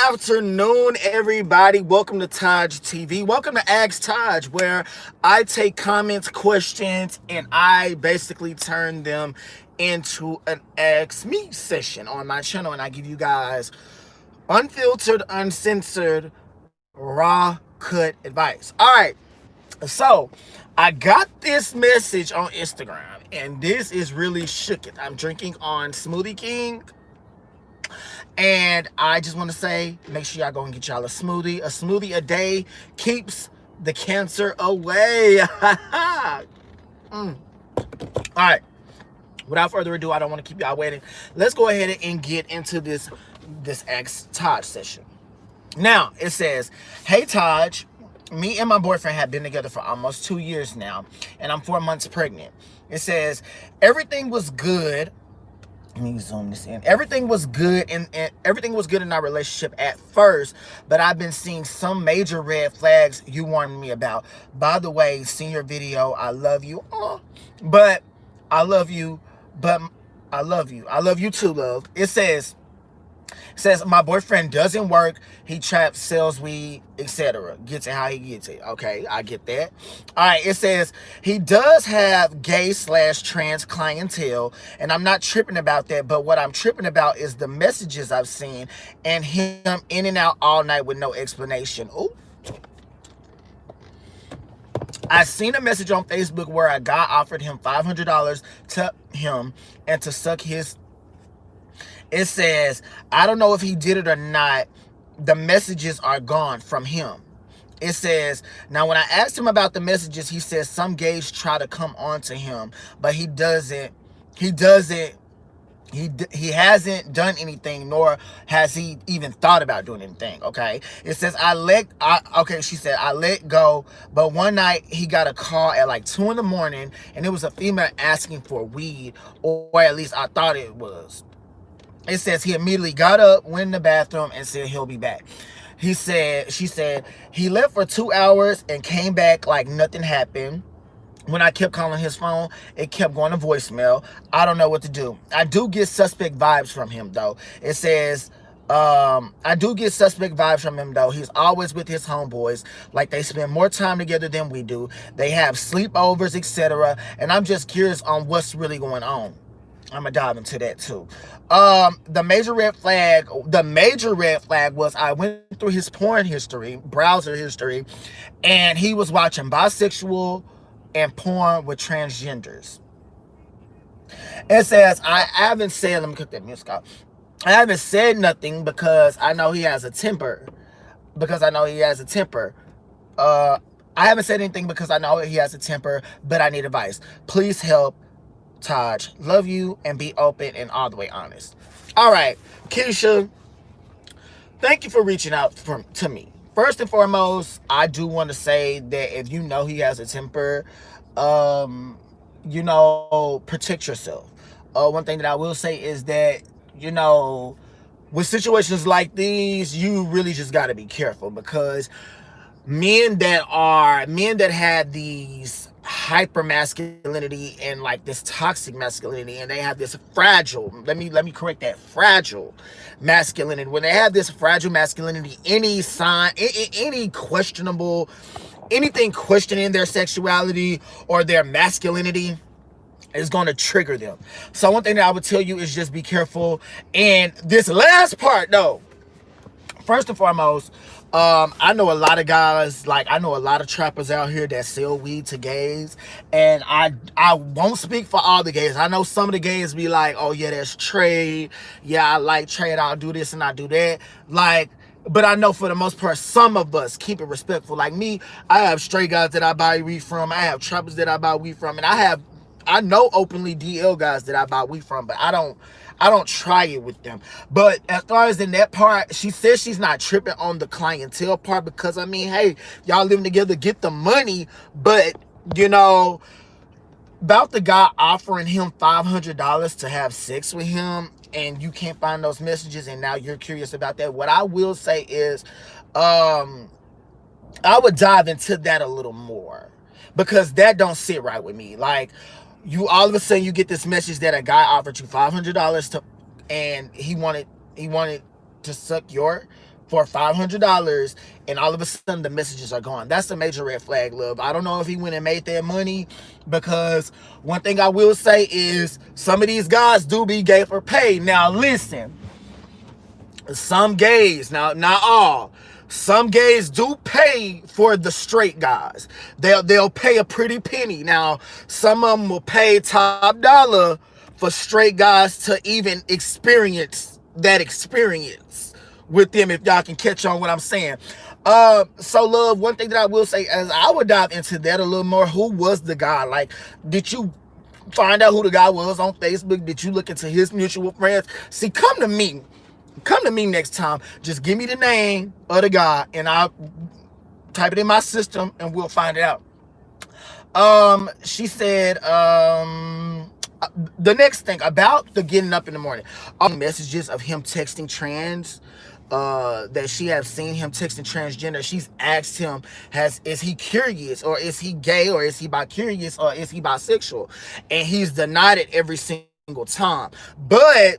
Afternoon, everybody. Welcome to TajTv. Welcome to Ask Taj, where I take comments, questions, and I basically turn them into an Ask Me session on my channel, and I give you guys unfiltered, uncensored, raw cut advice. All right, so I got this message on Instagram, and this is really shook it. I'm drinking on Smoothie King. And I just want to say, make sure y'all go and get y'all a smoothie. A smoothie a day keeps the cancer away. All right. Without further ado, I don't want to keep y'all waiting. Let's go ahead and get into this Ask Taj session. Now, it says, hey, Taj, me and my boyfriend have been together for almost 2 years now, and I'm 4 months pregnant. It says, everything was good. Let me zoom this in. Everything was good and everything was good in our relationship at first, but I've been seeing some major red flags you warned me about. By the way, seen your video. I love you. But I love you. But I love you. I love you too, love. It says my boyfriend doesn't work. He traps, sells weed, etc. Gets it how he gets it. Okay, I get that. All right, it says he does have gay/trans clientele, and I'm not tripping about that. But what I'm tripping about is the messages I've seen and him in and out all night with no explanation. Ooh. I seen a message on Facebook where a guy offered him $500 to him and to suck his. It says, I don't know if he did it or not. The messages are gone from him. It says, now when I asked him about the messages, he says some gays try to come on to him, but he hasn't done anything, nor has he even thought about doing anything. Okay. It says, she said, I let go, but one night he got a call at like 2 in the morning, and it was a female asking for weed, or at least I thought it was. It says he immediately got up, went in the bathroom, and said he'll be back. She said he left for 2 hours and came back like nothing happened. When I kept calling his phone, it kept going to voicemail. I don't know what to do. I do get suspect vibes from him, though. It says, I do get suspect vibes from him, though. He's always with his homeboys. Like, they spend more time together than we do. They have sleepovers, etc. And I'm just curious on what's really going on. I'm gonna dive into that too. The major red flag was I went through his porn history, browser history, and he was watching bisexual and porn with transgenders. It says, I haven't said, let me cut that music off. I haven't said nothing because I know he has a temper. I haven't said anything because I know he has a temper, but I need advice. Please help. Taj, love you, and be open and all the way honest. All right, Keisha, thank you for reaching out to me. First and foremost, I do want to say that if you know he has a temper, protect yourself. One thing that I will say is that, with situations like these, you really just got to be careful, because men that have these hyper masculinity and like this toxic masculinity, and they have this fragile, let me correct that, fragile masculinity. When they have this fragile masculinity, any questionable, anything questioning their sexuality or their masculinity is going to trigger them. So one thing that I would tell you is just be careful. And this last part though, first and foremost, I know a lot of guys, like I know a lot of trappers out here that sell weed to gays, and I won't speak for all the gays. I know some of the gays be like, oh yeah, that's trade. Yeah, I like trade. I'll do this and I do that. Like, but I know for the most part, some of us keep it respectful. Like me, I have straight guys that I buy weed from. I have trappers that I buy weed from, and I know openly DL guys that I buy weed from, but I don't try it with them. But as far as in that part, she says she's not tripping on the clientele part, because I mean, hey, y'all living together, get the money. But about the guy offering him $500 to have sex with him, and you can't find those messages, and now you're curious about that. What I will say is, I would dive into that a little more, because that don't sit right with me. Like, you all of a sudden you get this message that a guy offered you $500 to, and he wanted to suck your for $500, and all of a sudden the messages are gone. That's a major red flag, love. I don't know if he went and made that money, because one thing I will say is some of these guys do be gay for pay. Now listen, some gays, now not all, some gays do pay for the straight guys. They'll pay a pretty penny. Now some of them will pay top dollar for straight guys to even experience that experience with them, if y'all can catch on what I'm saying. So love, one thing that I will say, as I would dive into that a little more, who was the guy? Like, did you find out who the guy was on Facebook? Did you look into his mutual friends? See, come to me next time. Just give me the name of the guy and I'll type it in my system and we'll find it out. She said, the next thing about the getting up in the morning, all the messages of him texting trans, that she have seen him texting transgender. She's asked him, is he curious, or is he gay, or is he bi-curious, or is he bisexual? And he's denied it every single time. But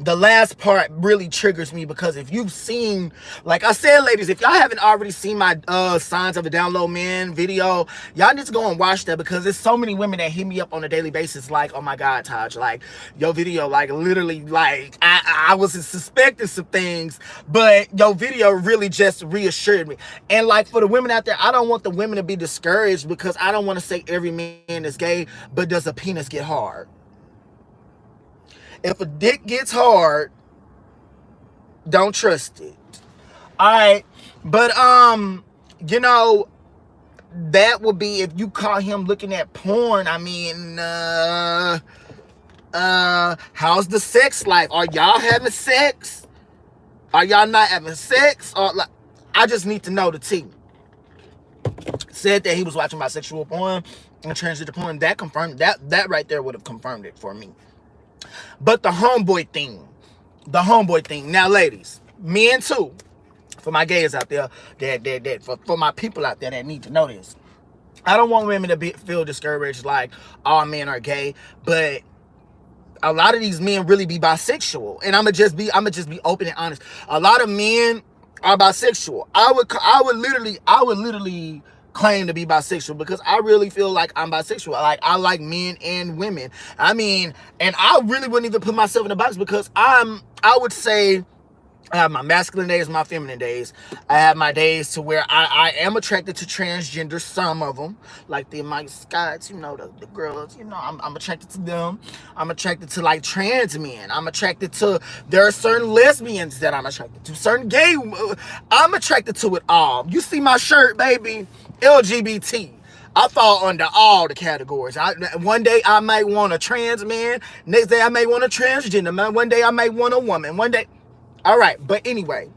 the last part really triggers me, because if you've seen, like I said, ladies, if y'all haven't already seen my Signs of a Down Low Man video, y'all need to go and watch that, because there's so many women that hit me up on a daily basis like, oh my God, Taj, like your video, like literally, like I was suspecting some things, but your video really just reassured me. And like, for the women out there, I don't want the women to be discouraged, because I don't want to say every man is gay, but does a penis get hard? If a dick gets hard, don't trust it. All right. But, you know, that would be if you call him looking at porn. I mean, how's the sex life? Are y'all having sex? Are y'all not having sex? Or like, I just need to know the tea. Said that he was watching bisexual porn and transgender porn. That confirmed that right there would have confirmed it for me. But the homeboy thing. Now, ladies, men too, for my gays out there, for my people out there that need to know this, I don't want women to feel discouraged like all men are gay, but a lot of these men really be bisexual, and I'ma just be open and honest. A lot of men are bisexual. I would literally claim to be bisexual, because I really feel like I'm bisexual. Like, I like men and women. I mean, and I really wouldn't even put myself in a box, because I would say I have my masculine days, my feminine days. I have my days to where I am attracted to transgender, some of them, like the Mike Scotts, you know, the girls, you know, I'm attracted to them. I'm attracted to like trans men. I'm attracted to, there are certain lesbians that I'm attracted to, certain gay, I'm attracted to it all. You see my shirt, baby, LGBT. I fall under all the categories. One day I might want a trans man. Next day I may want a transgender man. One day I may want a woman. One day. All right. But anyway,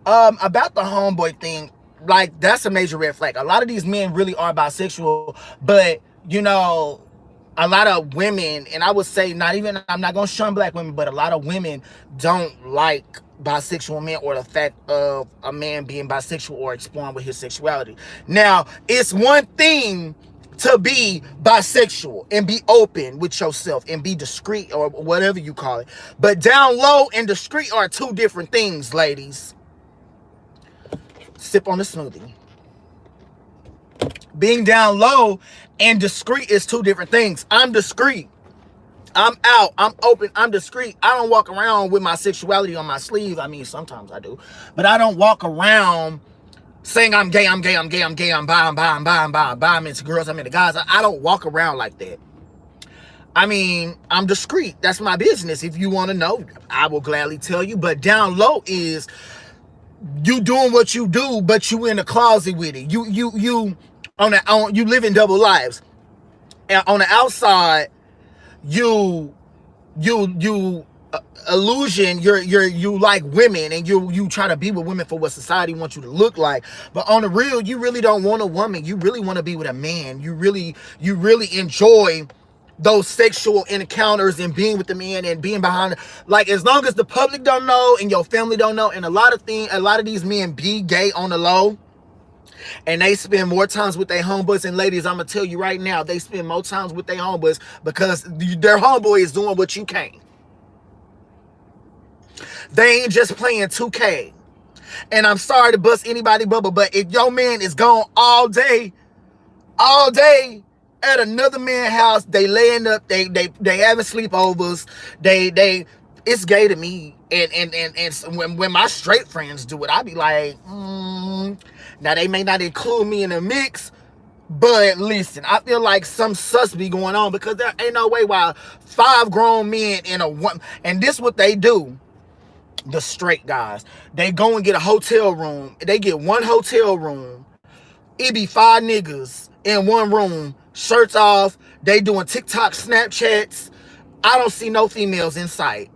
about the homeboy thing, like, that's a major red flag. A lot of these men really are bisexual, but you know, a lot of women, and I would say I'm not going to shun black women, but a lot of women don't like bisexual men, or the fact of a man being bisexual or exploring with his sexuality. Now, it's one thing to be bisexual and be open with yourself and be discreet, or whatever you call it. But down low and discreet are two different things, ladies. Sip on the smoothie. Being down low and discreet is two different things. I'm discreet. I'm out. I'm open. I'm discreet. I don't walk around with my sexuality on my sleeve. I mean, sometimes I do. But I don't walk around saying I'm gay, I'm gay, I'm gay, I'm gay, I'm bi, I'm bi, I'm bi, I'm bi, I'm bi, I'm into girls, I'm into guys. I don't walk around like that. I mean, I'm discreet. That's my business. If you want to know, I will gladly tell you. But down low is you doing what you do, but you in the closet with it. You live in double lives. And on the outside, you illusion you like women, and you try to be with women for what society wants you to look like. But on the real, you really don't want a woman. You really want to be with a man. You really enjoy those sexual encounters and being with the man and being behind, like, as long as the public don't know and your family don't know. And a lot of these men be gay on the low, and they spend more times with their homeboys. And ladies, I'm gonna tell you right now, they spend more times with their homeboys because their homeboy is doing what you can't. They ain't just playing 2K. And I'm sorry to bust anybody bubble, but if your man is gone all day at another man's house, they laying up, they having sleepovers, they it's gay to me. And when my straight friends do it, I be like, now they may not include me in the mix, but listen, I feel like some sus be going on, because there ain't no way why 5 grown men in a one, and this what they do. The straight guys, they go and get a hotel room. They get one hotel room. It be 5 niggas in one room, shirts off. They doing TikTok, Snapchats. I don't see no females in sight.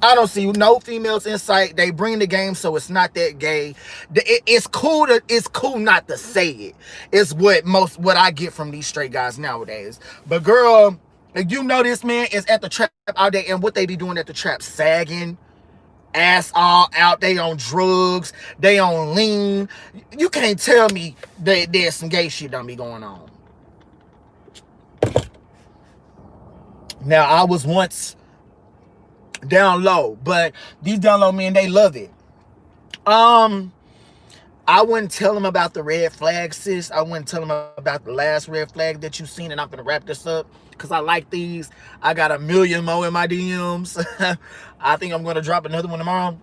I don't see no females in sight. They bring the game, so it's not that gay. It's cool not to say it. It's what I get from these straight guys nowadays. But girl, if you know this man is at the trap all day, and what they be doing at the trap, sagging, ass all out, they on drugs, they on lean. You can't tell me that there's some gay shit don't be going on. Now, I was once down low, but these down low men, they love it. I wouldn't tell them about the red flag, sis. I wouldn't tell them about the last red flag that you've seen, and I'm gonna wrap this up because I like these. I got a million more in my DMs. I think I'm gonna drop another one tomorrow.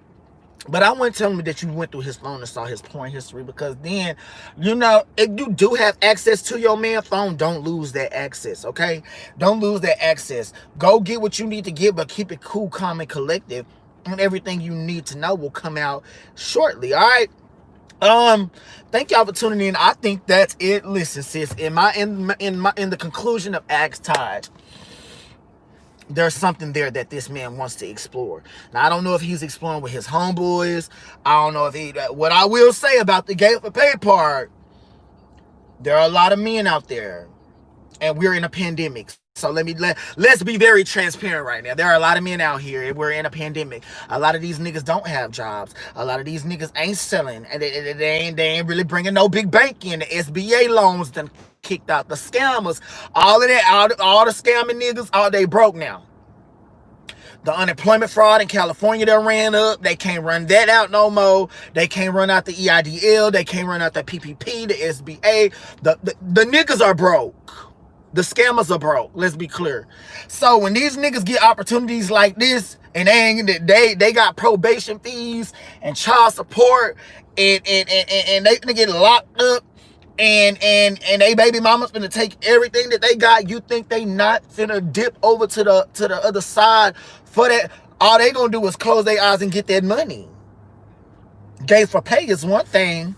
But I wouldn't tell him that you went through his phone and saw his porn history, because then, you know, if you do have access to your man's phone, don't lose that access, okay? Don't lose that access. Go get what you need to get, but keep it cool, calm, and collective, and everything you need to know will come out shortly, all right? Thank y'all for tuning in. I think that's it. Listen, sis, in the conclusion of Ask Taj, there's something there that this man wants to explore. Now, I don't know if he's exploring with his homeboys. I don't know if he... What I will say about the gay for pay part, there are a lot of men out there, and we're in a pandemic. So let's be very transparent right now. There are a lot of men out here. We're in a pandemic. A lot of these niggas don't have jobs. A lot of these niggas ain't selling, and they ain't really bringing no big bank in. The SBA loans done kicked out. The scammers, all of that, all the scamming niggas, all they broke now. The unemployment fraud in California that ran up, they can't run that out no more. They can't run out the EIDL. They can't run out the PPP, the SBA. The niggas are broke. The scammers are broke. Let's be clear. So when these niggas get opportunities like this, and they got probation fees and child support, and they gonna get locked up, and they baby mama's gonna take everything that they got, you think they not finna dip over to the other side for that? All they gonna do is close their eyes and get that money. Gay for pay is one thing.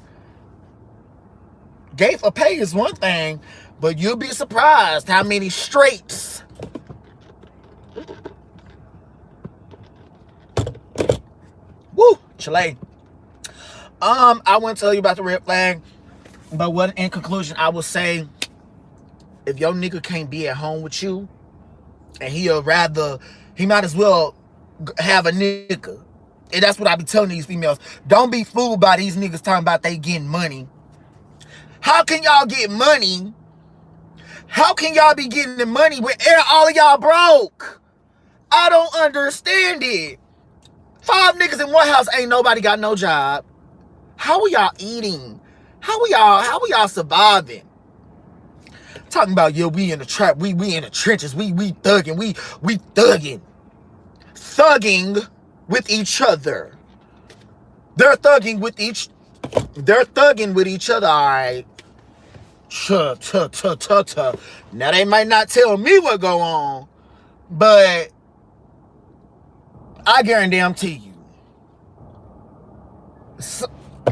Gay for pay is one thing. But you'll be surprised how many straights Chile. I wouldn't tell you about the red flag, but what in conclusion I will say, if your nigga can't be at home with you, and he might as well have a nigga. And that's what I be telling these females. Don't be fooled by these niggas talking about they getting money. How can y'all get money? How can y'all be getting the money when all of y'all broke? I don't understand it. 5 niggas in one house, ain't nobody got no job. How are y'all eating? How are y'all surviving? Talking about, yeah, we in the trap, we in the trenches, we thugging, we thugging. Thugging with each other. They're thugging with each other, all right. Now they might not tell me what go on, but I guarantee you. So,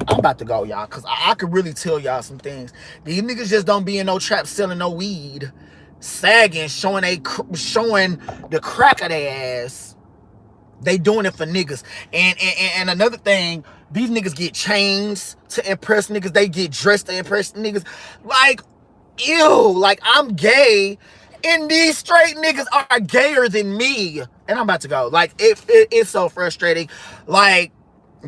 I'm about to go, y'all, because I could really tell y'all some things. These niggas just don't be in no trap selling no weed, sagging, showing the crack of their ass. They doing it for niggas. And another thing, these niggas get chains to impress niggas. They get dressed to impress niggas. Like, ew, like I'm gay, and these straight niggas are gayer than me. And I'm about to go. Like, it's so frustrating. Like,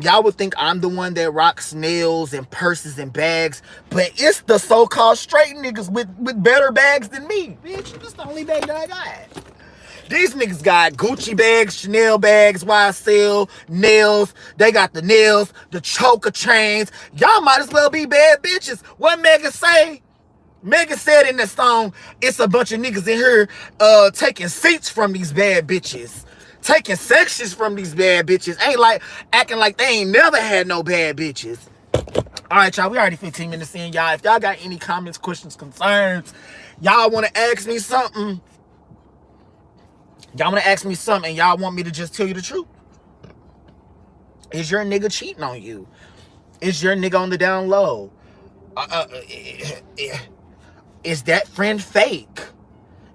y'all would think I'm the one that rocks nails and purses and bags, but it's the so-called straight niggas with better bags than me. Bitch, that's the only bag that I got. These niggas got Gucci bags, Chanel bags, YSL, nails. They got the nails, the choker chains. Y'all might as well be bad bitches. What Megan say? Megan said in the song, it's a bunch of niggas in here taking seats from these bad bitches. Taking sections from these bad bitches. Ain't like acting like they ain't never had no bad bitches. All right, y'all, we already 15 minutes in, y'all. If y'all got any comments, questions, concerns, y'all want to ask me something, and y'all want me to just tell you the truth. Is your nigga cheating on you? Is your nigga on the down low? Is that friend fake?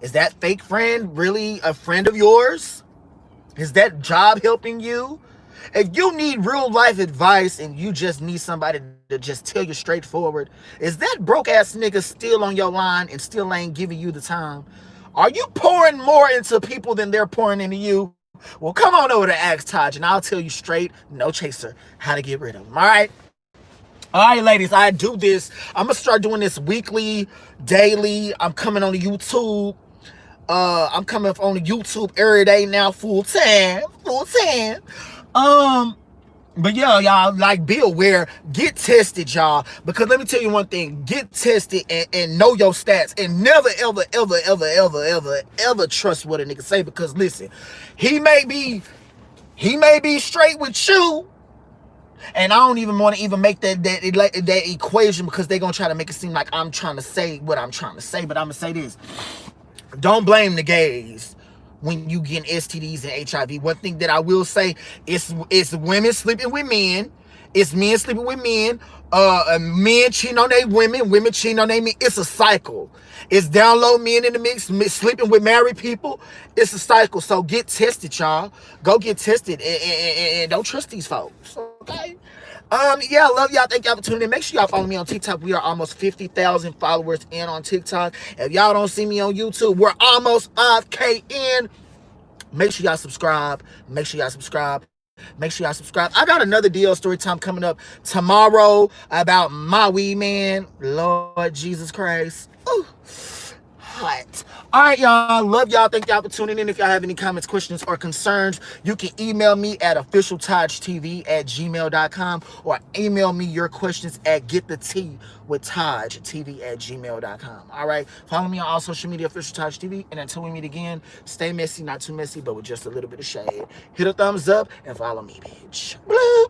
Is that fake friend really a friend of yours? Is that job helping you? If you need real life advice and you just need somebody to just tell you straightforward, is that broke ass nigga still on your line and still ain't giving you the time? Are you pouring more into people than they're pouring into you? Well, come on over to Ask Taj and I'll tell you straight, no chaser, how to get rid of them. All right? All right, ladies, I do this. I'm going to start doing this weekly, daily. I'm coming on YouTube. I'm coming on YouTube every day now, full time. But yeah, y'all, like, be aware, get tested, y'all, because let me tell you one thing, get tested and know your stats, and never, ever trust what a nigga say, because listen, he may be straight with you, and I don't even want to even make that equation, because they're going to try to make it seem like I'm trying to say what I'm trying to say, but I'm going to say this. Don't blame the gays when you get STDs and HIV. One thing that I will say is women sleeping with men. It's men sleeping with men. Men cheating on their women cheating on their men. It's a cycle. It's down low men in the mix, sleeping with married people. It's a cycle. So get tested, y'all. Go get tested and don't trust these folks. Okay? Yeah, I love y'all. Thank y'all for tuning in. Make sure y'all follow me on TikTok. We are almost 50,000 followers in on TikTok. If y'all don't see me on YouTube, we're almost 5K in. Make sure y'all subscribe. Make sure y'all subscribe. I got another DL story time coming up tomorrow about my weed man. Lord Jesus Christ. Ooh. Hot. All right, y'all. Love y'all. Thank y'all for tuning in. If y'all have any comments, questions, or concerns, you can email me at officialtajtv@gmail.com or email me your questions at gettheteawithtajtv@gmail.com. All right. Follow me on all social media, officialtajtv. And until we meet again, stay messy, not too messy, but with just a little bit of shade. Hit a thumbs up and follow me, bitch. Bloop.